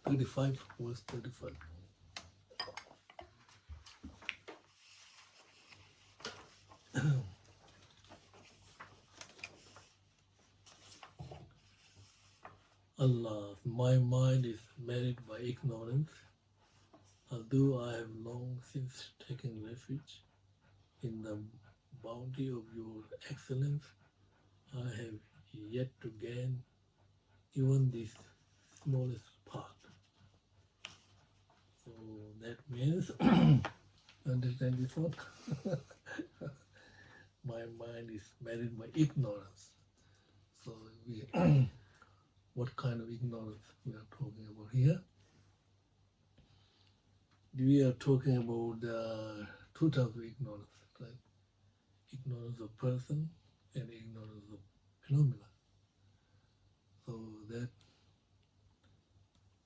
35, verse 35. Allah, my mind is married by ignorance, although I have long since taken refuge in the bounty of your excellence. I have yet to gain even this smallest part. So that means, understand this one? My mind is married by ignorance. So what kind of ignorance we are talking about here? We are talking about two types of ignorance, right? Ignorance of person and ignorance of phenomena. So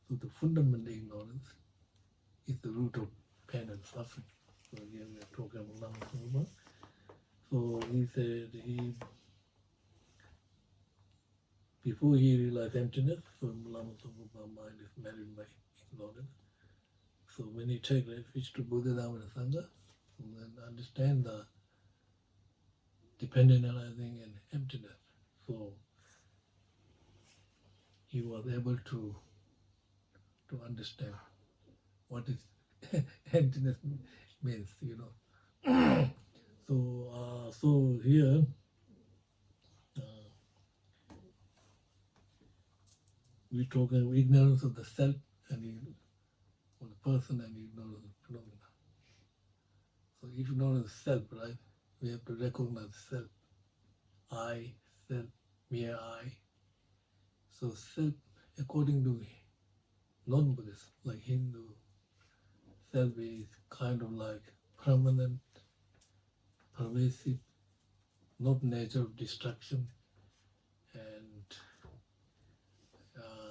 the fundamental ignorance is the root of pain and suffering. So here we are talking about Lama Tsongkhapa. So he said before he realized emptiness, so Lama Tsongkhapa's mind is married by ignorance. So when he take refuge to Buddha, Dhamma and Sangha, so then understand the dependent arising and emptiness. So he was able to understand what is emptiness means, you know. So here we talk about ignorance of the self and of the person and ignorance of phenomena. So if ignorance of self, right, we have to recognize self. I, self, mere I. So self, according to non-Buddhist, like Hindu, self is kind of like permanent, pervasive, not nature of destruction, and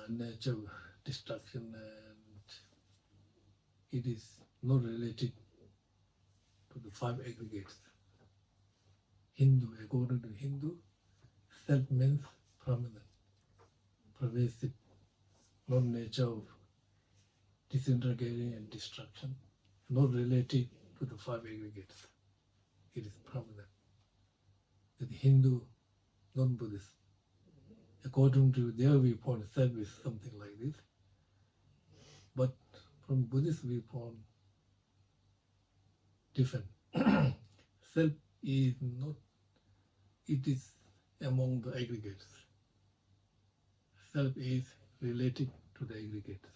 nature of destruction, and it is not related to the five aggregates. Hindu, according to Hindu, self means permanent, pervasive, not nature of disintegrating and destruction, not related to the five aggregates. It is permanent. With Hindu, non-Buddhist, according to their viewpoint, self is something like this. But from Buddhist viewpoint, different. Self is not, it is among the aggregates. Self is related to the aggregates.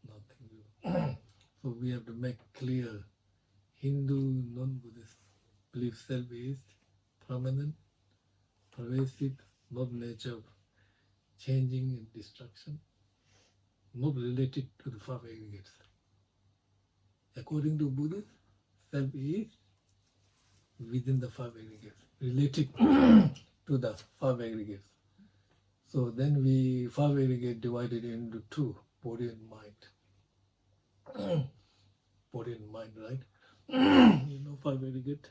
Nothing. So we have to make clear, Hindu, non-Buddhist believe self is permanent, pervasive, not nature of changing and destruction, not related to the five aggregates. According to Buddhists, self is within the five aggregates, related to the five aggregates. So then five aggregates divided into two, body and mind. Body and mind, right? You know five aggregate?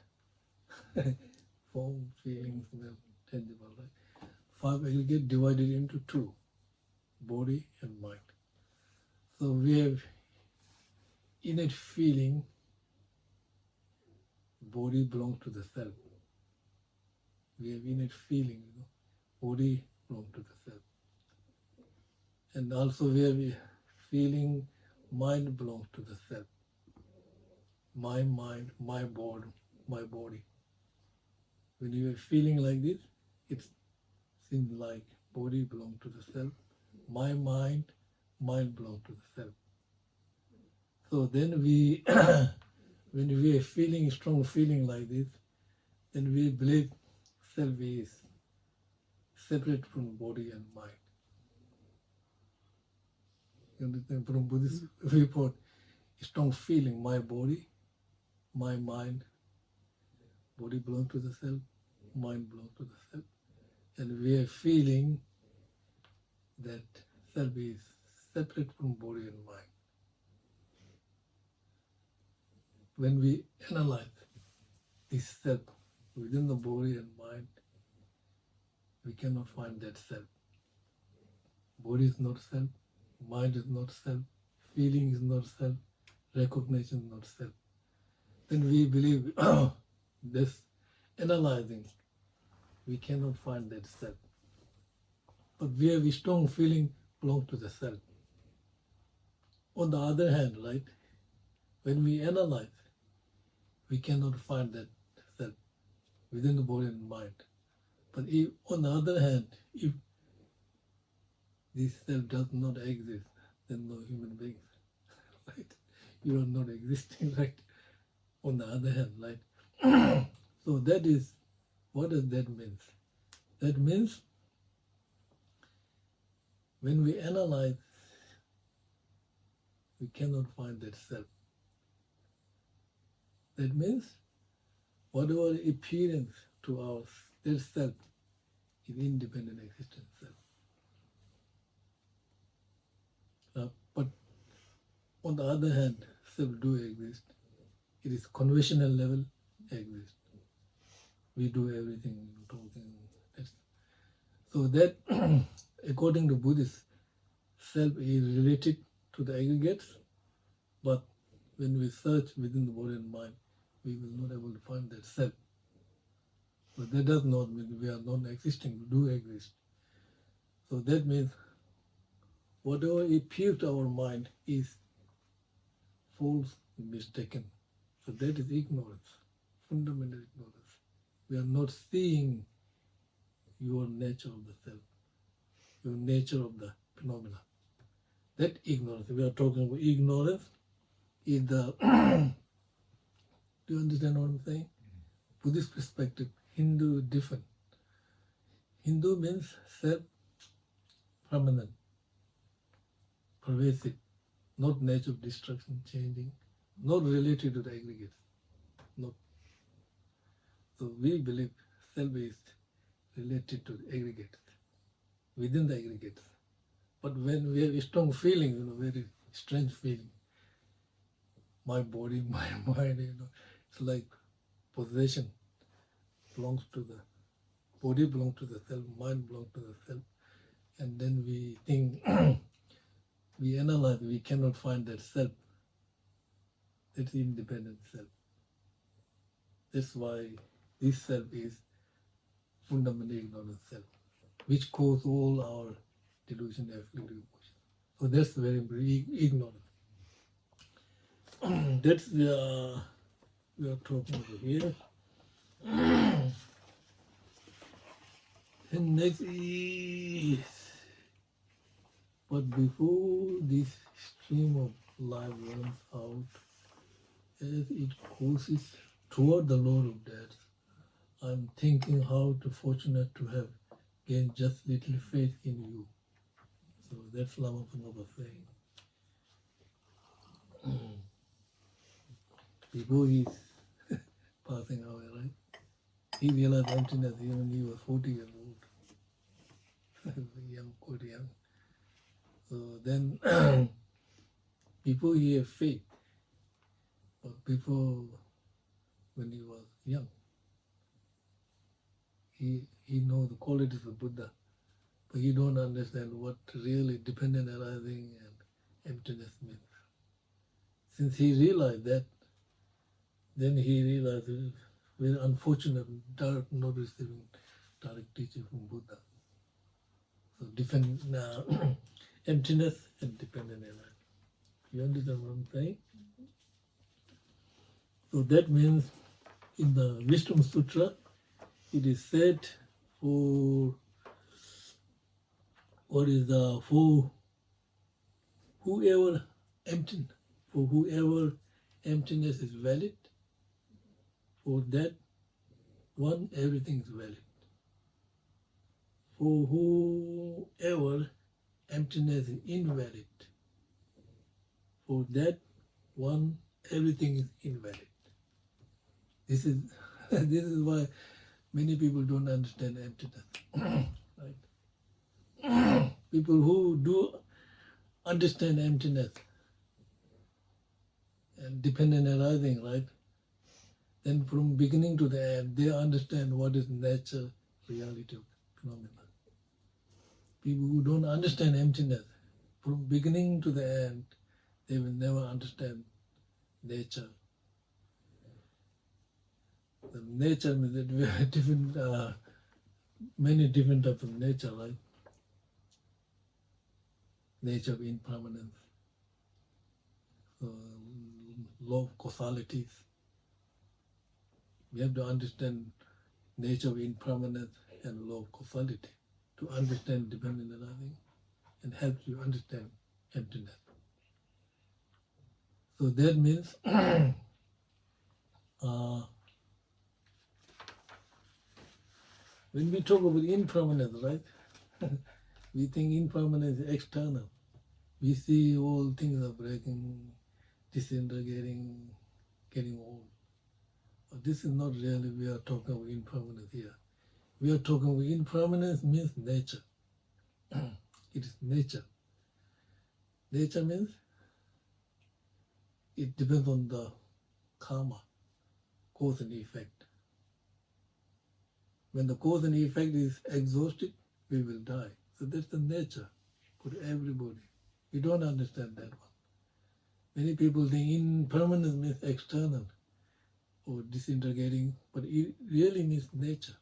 Form, feeling, smell, tangible, right? Five aggregate divided into two, body and mind. So we have innate feeling, body belongs to the self. We have innate feeling, you know, body belongs to the self. And also we have feeling, mind belongs to the self. My mind, my body, my body. When you are feeling like this, it seems like body belongs to the self. My mind belongs to the self. So then when we are feeling strong feeling like this, then we believe self is separate from body and mind. You understand? From Buddhist viewpoint, strong feeling, my body, my mind, body belongs to the self, mind belongs to the self. And we are feeling that self is separate from body and mind. When we analyze this self within the body and mind, we cannot find that self. Body is not self, mind is not self, feeling is not self, recognition is not self, then we believe this analyzing, we cannot find that self. But where we strong feeling belong to the self. On the other hand, right, when we analyze, we cannot find that self within the body and mind. But if, on the other hand, if this self does not exist, then no human beings, right? You are not existing, right? On the other hand, right? So that is, what does that mean? That means when we analyze, we cannot find that self. That means whatever appearance to our that self is independent existence self. But on the other hand, self do exist. It is conventional level exist. We do everything, talking. So that, according to Buddhists, self is related to the aggregates, but when we search within the body and mind, we will not able to find that self. But that does not mean we are not existing, we do exist. So that means whatever appears to our mind is false, mistaken. So that is ignorance, fundamental ignorance. We are not seeing your nature of the self, your nature of the phenomena. That ignorance, we are talking about ignorance, is the, do you understand what I'm saying? Buddhist perspective, Hindu different. Hindu means self-permanent, pervasive, not nature of destruction, changing, not related to the aggregates. No. So we believe self is related to the aggregates, within the aggregates. But when we have a strong feeling, very strange feeling, my body, my mind, it's like possession belongs to the body, belongs to the self, mind belongs to the self. And then we think, we analyze, we cannot find that self, that independent self. That's why this self is fundamentally ignorant self, which causes all our delusion, afflictive emotion. So that's very ignorant. That's the we are talking about here. And next is, but before this stream of life runs out, as it courses toward the Lord of Death, I'm thinking how to fortunate to have gained just little faith in you. So that's Lama Tsongkhapa saying. Before he's passing away, right? He realized emptiness even when he was 40 years old. Young, quite young. So then, before he had faith, or before when he was young, he knows the qualities of Buddha, but he don't understand what really dependent arising and emptiness means. Since he realized that, then he realized it was very unfortunate not receiving direct teaching from Buddha. So different emptiness and dependent arising. You understand what I'm saying? So that means in the Wisdom Sutra, it is said for whoever emptiness is valid, for that one everything is valid. For whoever emptiness is invalid, for that one everything is invalid. This is this is why many people don't understand emptiness. Right? People who do understand emptiness and dependent arising, right? Then from beginning to the end, they understand what is nature, reality of phenomena. People who don't understand emptiness, from beginning to the end, they will never understand nature. The nature means that we have different, many different types of nature, right? Nature of impermanence, law of causalities. We have to understand nature of impermanence and law of causality to understand dependent arising and help you understand emptiness. So that means when we talk about impermanence, right? We think impermanence is external. We see all things are breaking, disintegrating, getting old. But this is not really, we are talking about impermanence here. We are talking about impermanence means nature. It is nature. Nature means it depends on the karma, cause and effect. When the cause and effect is exhausted, we will die. So that's the nature for everybody. We don't understand that one. Many people think impermanence means external or disintegrating, but it really means nature.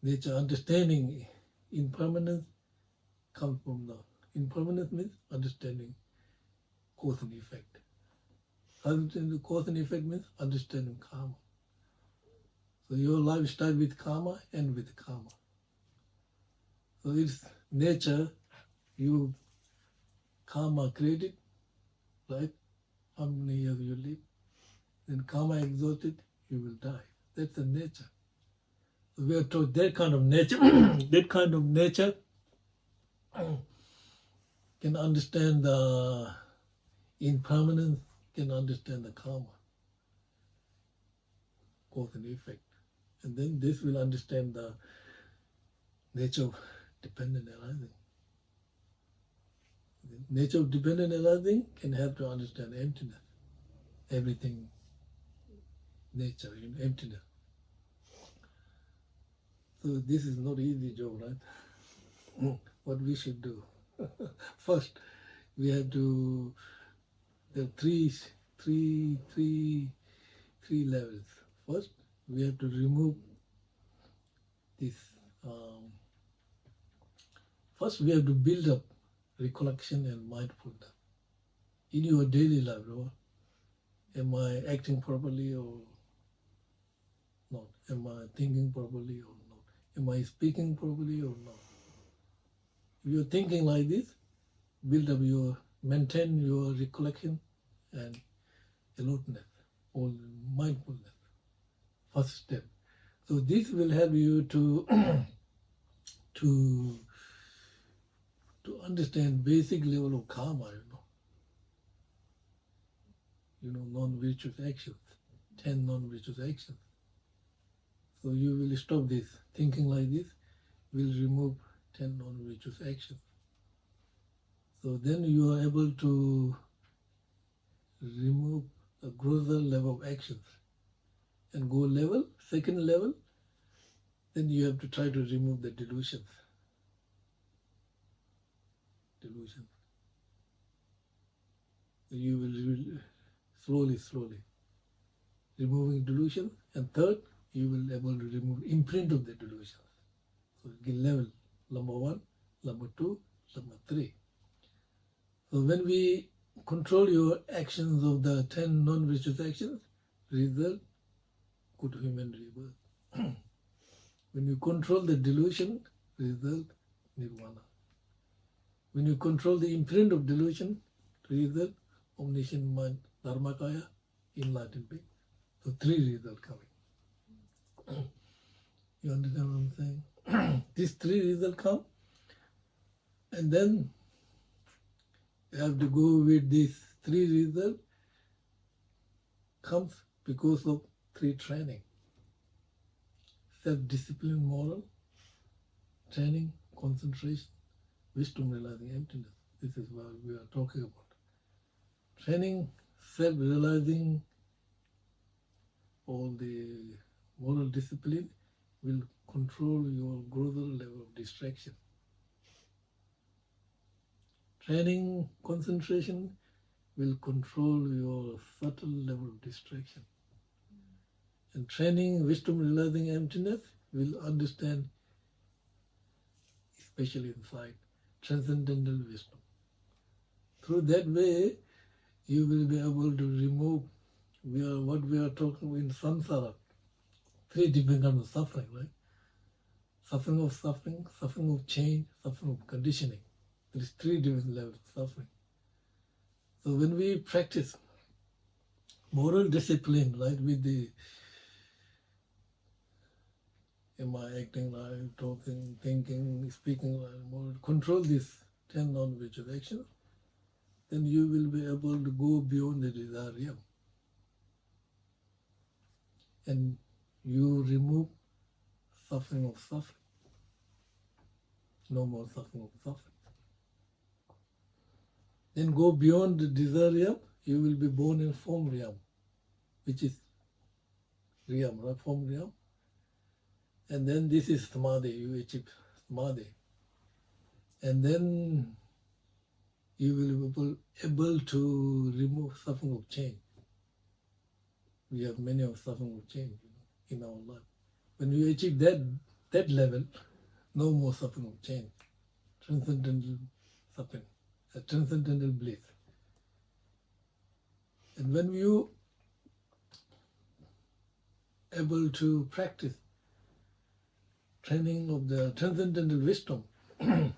Nature, understanding impermanence comes from the impermanence means understanding cause and effect. Understanding cause and effect means understanding karma. So your life starts with karma, end with karma. So it's nature, you karma created, right? How many years you live? Then karma exhausted, you will die. That's the nature. So we are taught that kind of nature, that kind of nature can understand the impermanence, can understand the karma, cause and effect. And then this will understand the nature of dependent arising. The nature of dependent arising can help to understand emptiness. Everything, nature, emptiness. So this is not easy job, right? What we should do. First, we have to, there are three levels. First, we have to remove this. First, we have to build up recollection and mindfulness in your daily life. Right? Am I acting properly or not? Am I thinking properly or not? Am I speaking properly or not? If you're thinking like this, build up maintain your recollection and alertness or mindfulness. First step. So this will help you to to understand basic level of karma, non-virtuous actions, 10 non-virtuous actions. So you will stop this thinking like this, will remove 10 non-virtuous actions. So then you are able to remove the grosser level of actions and go second level, then you have to try to remove the delusions. You will slowly removing delusion, and third, you will able to remove imprint of the delusions. So level number 1, number 2, number 3. So when we control your actions of the 10 non-virtuous actions, result good human rebirth. When you control the delusion, result nirvana. When you control the imprint of delusion, result omniscient mind, dharmakaya, enlightened being. So 3 results coming. You understand what I'm saying? These 3 results come, and then you have to go with these 3 results comes because of 3 training. Self-discipline, moral, training, concentration, wisdom realizing emptiness. This is what we are talking about. Training, self-realizing, all the moral discipline will control your grosser level of distraction. Training concentration will control your subtle level of distraction. And training wisdom realizing emptiness will understand, especially inside, transcendental wisdom. Through that way, you will be able to remove what we are talking in samsara, 3 different kinds of suffering, right? Suffering of change, suffering of conditioning. There is 3 different levels of suffering. So when we practice moral discipline, right, with the am I acting right, talking, thinking, speaking right, moral, control these 10 non-virtuous actions, then you will be able to go beyond the desire realm. And you remove suffering of suffering. No more suffering of suffering. Then go beyond the desire realm, you will be born in form realm, which is realm, right? Form realm. And then this is samadhi, you achieve samadhi. And then you will be able to remove suffering of change. We have many of suffering of change in our life. When you achieve that level, no more suffering of change. Transcendental suffering, a transcendental bliss. And when you able to practice training of the transcendental wisdom, then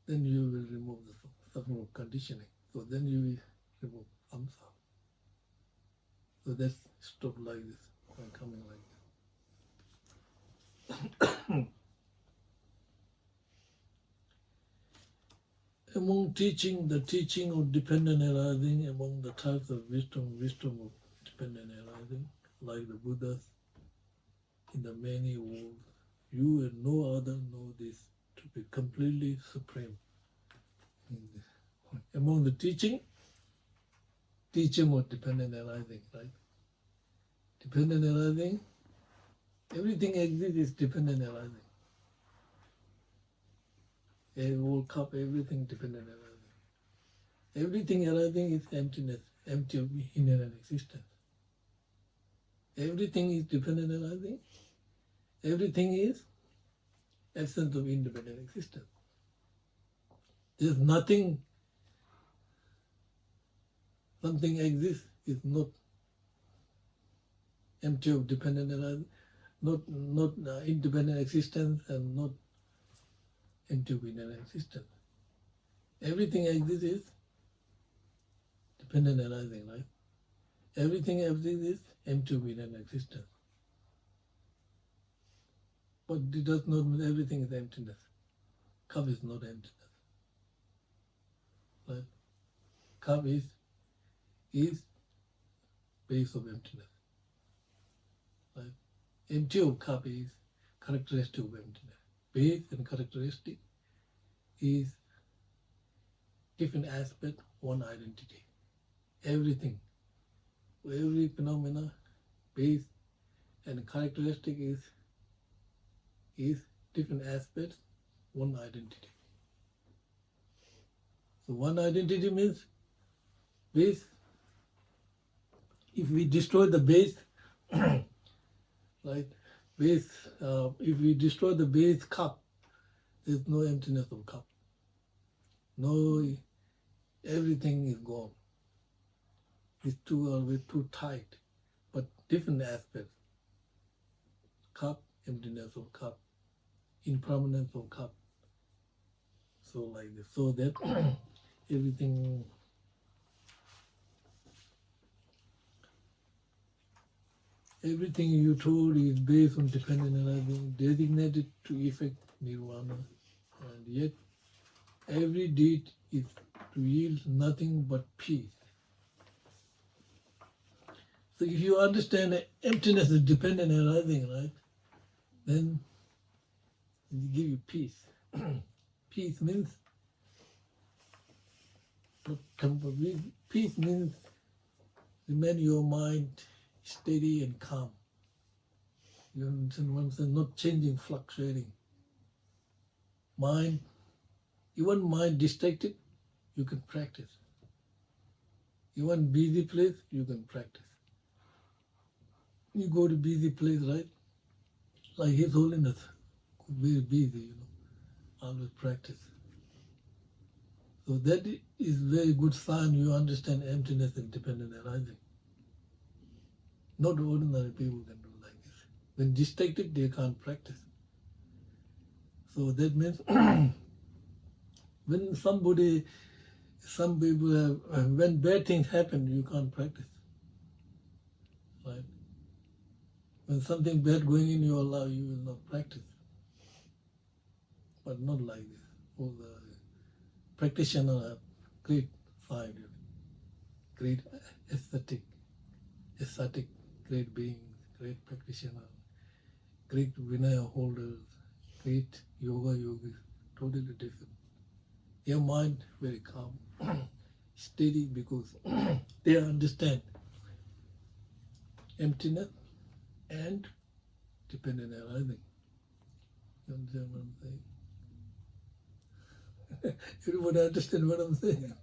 you will remove the suffering of conditioning. So then you will remove samsara. So that's stop like this, and coming like this. Among the teaching of dependent arising, among the types of wisdom of dependent arising, like the Buddhas in the many worlds, you and no other know this to be completely supreme. Among the teaching of dependent arising, right? Dependent arising, everything exists is dependent arising. A whole cup, everything dependent arising. Everything arising is emptiness, empty of inherent existence. Everything is dependent arising. Everything is absence of independent existence. There's nothing, something exists is not empty of dependent arising, not independent existence, and not empty of inherent existence. Everything exists is dependent arising, right? Everything exists is empty of inherent existence. But it does not mean everything is emptiness. Cup is not emptiness. Right? Cup is base of emptiness. Right? Empty of cup is characteristic of emptiness. Base and characteristic is different aspect, one identity. Everything, every phenomena, base and characteristic is different aspects, one identity. So one identity means base. If we destroy the base, right? Base. If we destroy the base cup, there's no emptiness of cup. No, everything is gone. These two are too tight, but different aspects. Cup, emptiness of cup, impermanence of cup. So like this, so that everything. Everything you told is based on dependent arising, designated to effect nirvana, and yet every deed is to yield nothing but peace. So if you understand that emptiness is dependent arising, right, then it give you peace. Peace means peace means remain your mind steady and calm. You understand what I'm saying? Not changing, fluctuating. Mind, Even mind distracted, you can practice. Even busy place, you can practice. You go to busy place, right? Like His Holiness, very busy, always practice. So that is very good sign you understand emptiness and dependent arising. Not ordinary people can do like this. When distracted, they can't practice. So that means when some people have, when bad things happen, you can't practice. Right? When something bad going in your life, you will not practice. But not like this. All the practitioners have great side, great aesthetic, great beings, great practitioners, great Vinaya holders, great yoga yogis, totally different. Their mind very calm, steady, because they understand emptiness and dependent arising. You understand what I'm saying? Everybody understand what I'm saying?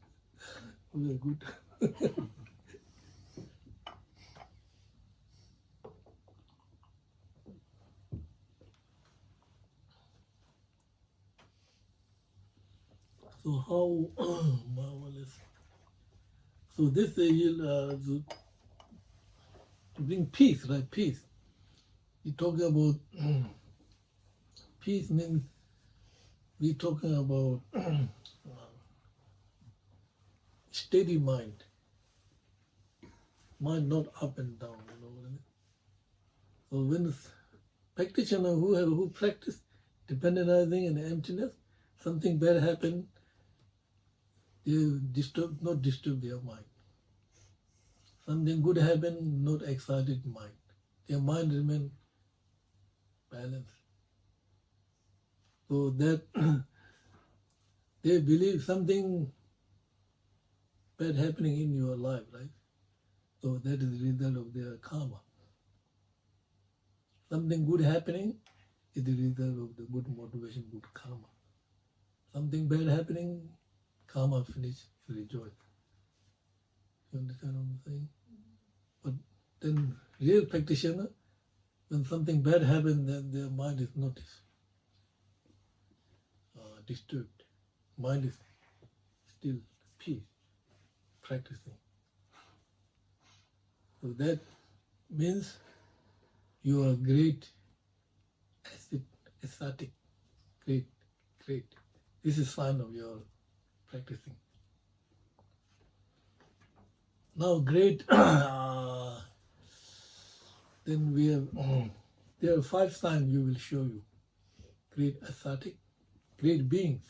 Very good. So how marvelous. So this to bring peace, right? Peace. You're talking about peace means we're talking about steady mind. Mind not up and down, you know what I mean? So when practitioner who practice dependentizing and emptiness, something bad happen, they not disturb their mind. Something good happen, not excited mind. Their mind remain balanced. So that they believe something bad happening in your life, right? So that is the result of their karma. Something good happening is the result of the good motivation, good karma. Something bad happening, karma finish, rejoice. You understand what I'm saying? But then real practitioner, when something bad happens, then their mind is not disturbed. Mind is still peace, practicing. So that means you are great, ecstatic, great. This is sign of your practicing. Now great, then we have, there are 5 signs we will show you. Great ecstatic, great beings.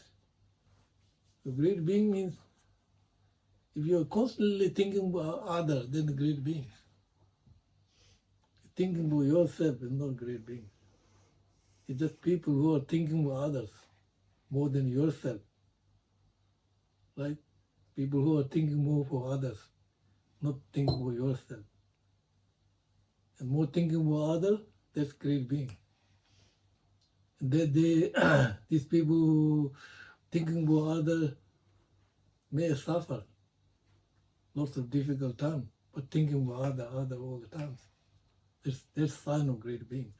So great being means if you are constantly thinking about others, then great beings. Thinking about yourself is not great beings. It's just people who are thinking about others more than yourself. Right? People who are thinking more for others, not thinking about yourself. And more thinking about others, that's great being. And these people who thinking about others may suffer lots of difficult times, but thinking about other all the time. That's sign of great beings.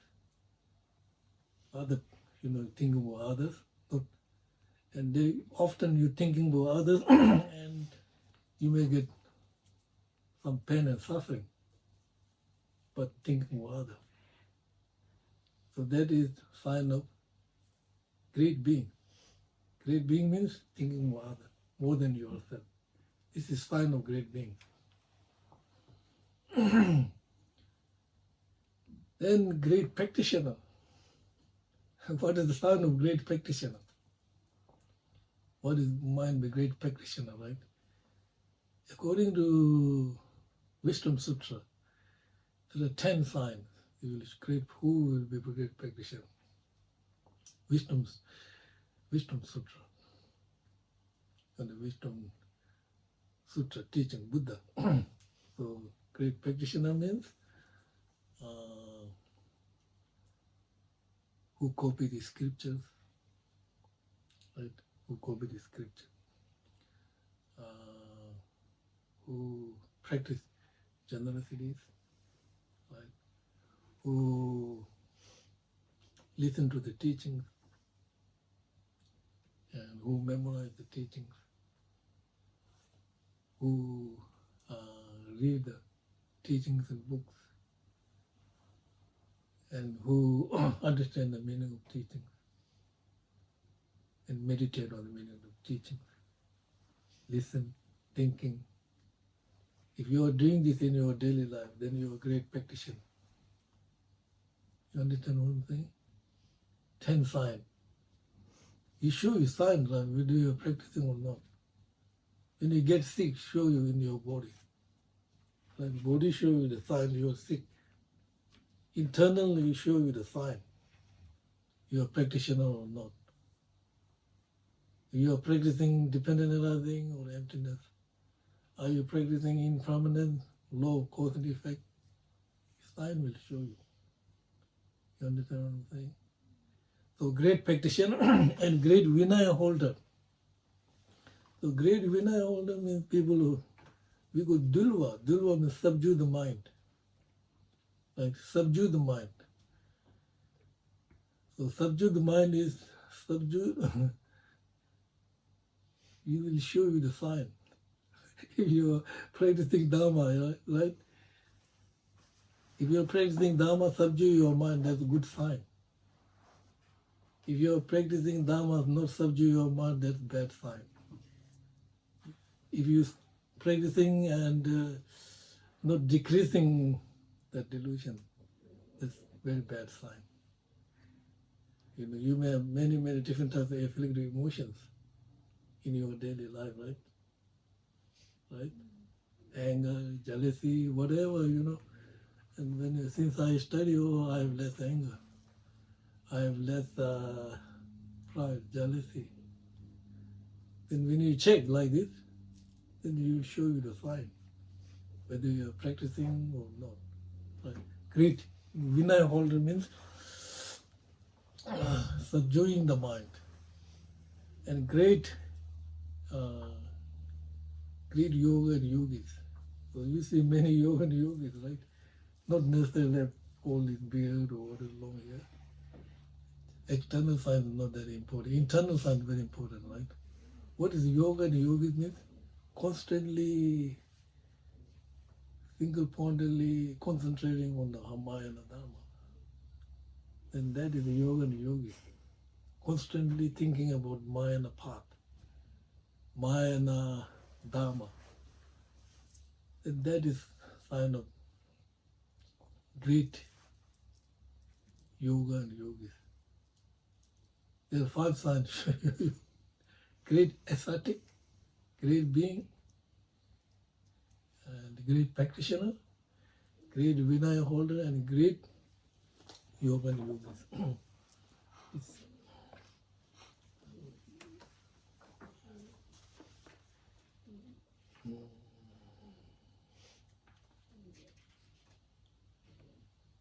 Other, thinking about others, and they often you thinking about others, and you may get some pain and suffering, but thinking about others. So that is sign of great being. Great being means thinking about others more than yourself. This is sign of great being. Then great practitioner. What is the sign of great practitioner? What is mind by great practitioner, right? According to Wisdom Sutra, there are 10 signs. You will scrape who will be a great practitioner. Wisdom Sutra. And the Wisdom Sutra teaching Buddha. So great practitioner means who copy the scriptures, right? who copy the scripture, who practice generosities, right? Who listen to the teachings and who memorize the teachings, who read the teachings in books, and who understand the meaning of teachings and meditate on the meaning of teachings, listen, thinking. If you are doing this in your daily life, then you are a great practitioner. You understand what I'm saying? 10 signs. You show you signs like whether you are practicing or not. When you get sick, show you in your body. Like body show you the sign you are sick. Internally show you the sign you are a practitioner or not. You are practicing dependent arising or emptiness. Are you practicing impermanence, law of cause and effect? Sign will show you. You understand what I'm saying? So great practitioner and great Vinaya holder. So great Vinaya holder means people who, we go dulva. Dulva means subdue the mind. Like subdue the mind. So subdue the mind is subdue. You will show you the sign. If you are practicing Dharma, right? If you are practicing Dharma, subdue your mind, that's a good sign. If you are practicing Dharma, not subdue your mind, that's a bad sign. If you are practicing and not decreasing that delusion, that's a very bad sign. You know, you may have many, many different types of afflictive emotions in your daily life, right? Right? Anger, jealousy, whatever, you know. And when since I study, I have less anger. I have less pride, jealousy. Then when you check like this, then you show you the sign, whether you are practicing or not. Right? Great Vinaya holder means subduing the mind. And great yoga and yogis. So you see many yoga and yogis, right? Not necessarily have all this beard or this long hair. External sign is not that important. Internal sign is very important, right? What is yoga and yogis means? Constantly, single-pointedly concentrating on the Maya and the Dharma. And that is yoga and yogi. Constantly thinking about Maya and the path, Maya and the Dharma. And that is sign of great yoga and yogis. There are 5 signs. Great ascetic, great being, and great practitioner, great Vinaya holder, and great yoga and yogis.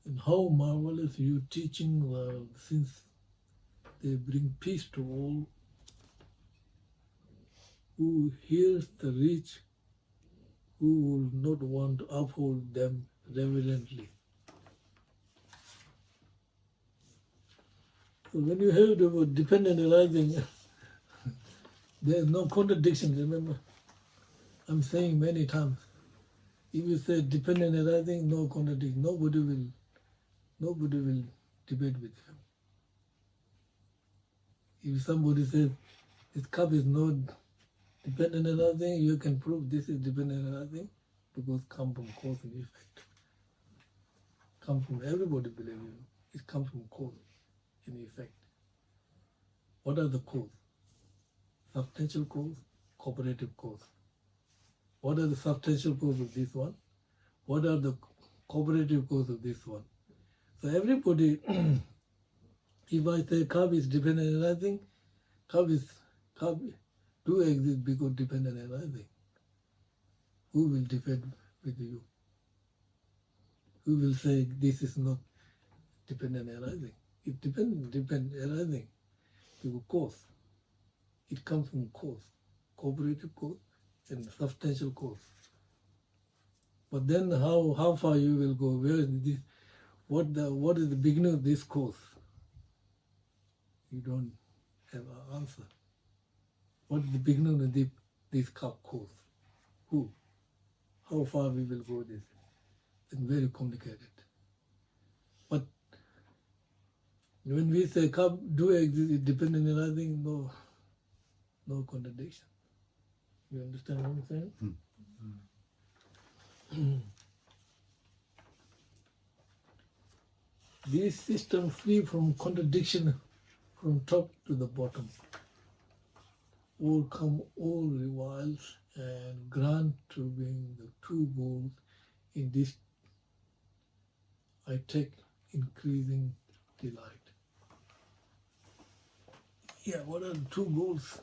And how marvelous you teaching love, since they bring peace to all who hears the rich, who will not want to uphold them reverently. So when you heard about dependent arising, there is no contradiction, remember? I'm saying many times, if you say dependent arising, no contradiction, nobody will debate with you. If somebody says this cup is not dependent on anything, you can prove this is dependent on anything because come from cause and effect. Come from everybody believe you. It comes from cause and effect. What are the cause? Substantial cause, cooperative cause. What are the substantial cause of this one? What are the cooperative cause of this one? So everybody, if I say cup is dependent on anything, cup do exist because dependent on anything. Who will defend with you? Who will say this is not dependent on anything? It depends on anything. Because cause. It comes from cause, cooperative cause and substantial cause. But then how far you will go? Where is this? What is the beginning of this cause? You don't have an answer. What is the beginning of this cup cause? Who? How far we will go this? It's very complicated. But when we say cup do exist, it depends on anything, no contradiction. You understand what I'm saying? This system free from contradiction from top to the bottom. All come, all reviles, and grant to being the two goals in this I take increasing delight. Yeah, what are the two goals?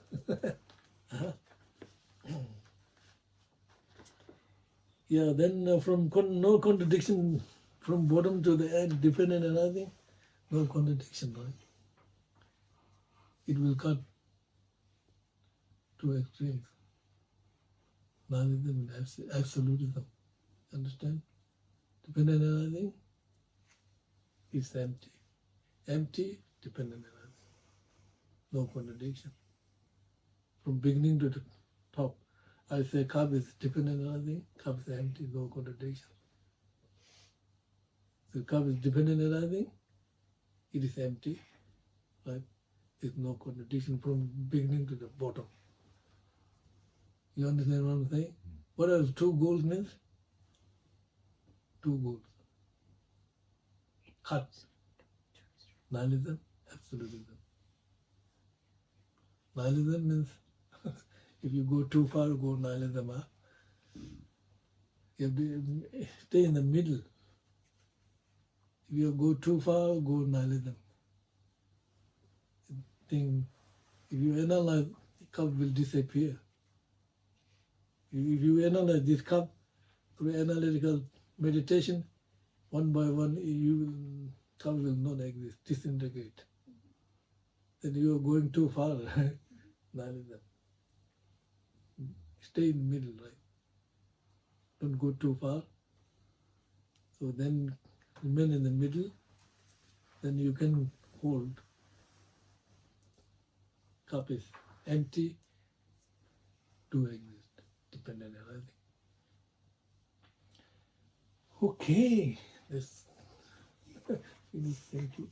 Yeah, then from no contradiction from bottom to the end, dependent on nothing, no contradiction, right? It will cut two extremes. Nihilism and absolutism. Understand? Dependent on nothing is empty. Empty, dependent on nothing. No contradiction. From beginning to the top, I say cup is dependent on nothing, cup is empty, no contradiction. The cup is dependent on nothing, it is empty, right? There's no contradiction from beginning to the bottom. You understand what I'm saying? What are the two goals means? Two goals. Cut. Nihilism, absolutism. Nihilism means if you go too far, go nihilism. Huh? You have to stay in the middle. If you go too far, go nihilism. If you analyze, the cup will disappear. If you analyze this cup through analytical meditation, one by one, cup will not exist, disintegrate. Then you are going too far, nihilism. Stay in the middle, right? Don't go too far. So then remain in the middle, then you can hold. Cup is empty, do exist, dependent on everything. Okay, let's finish. Thank you.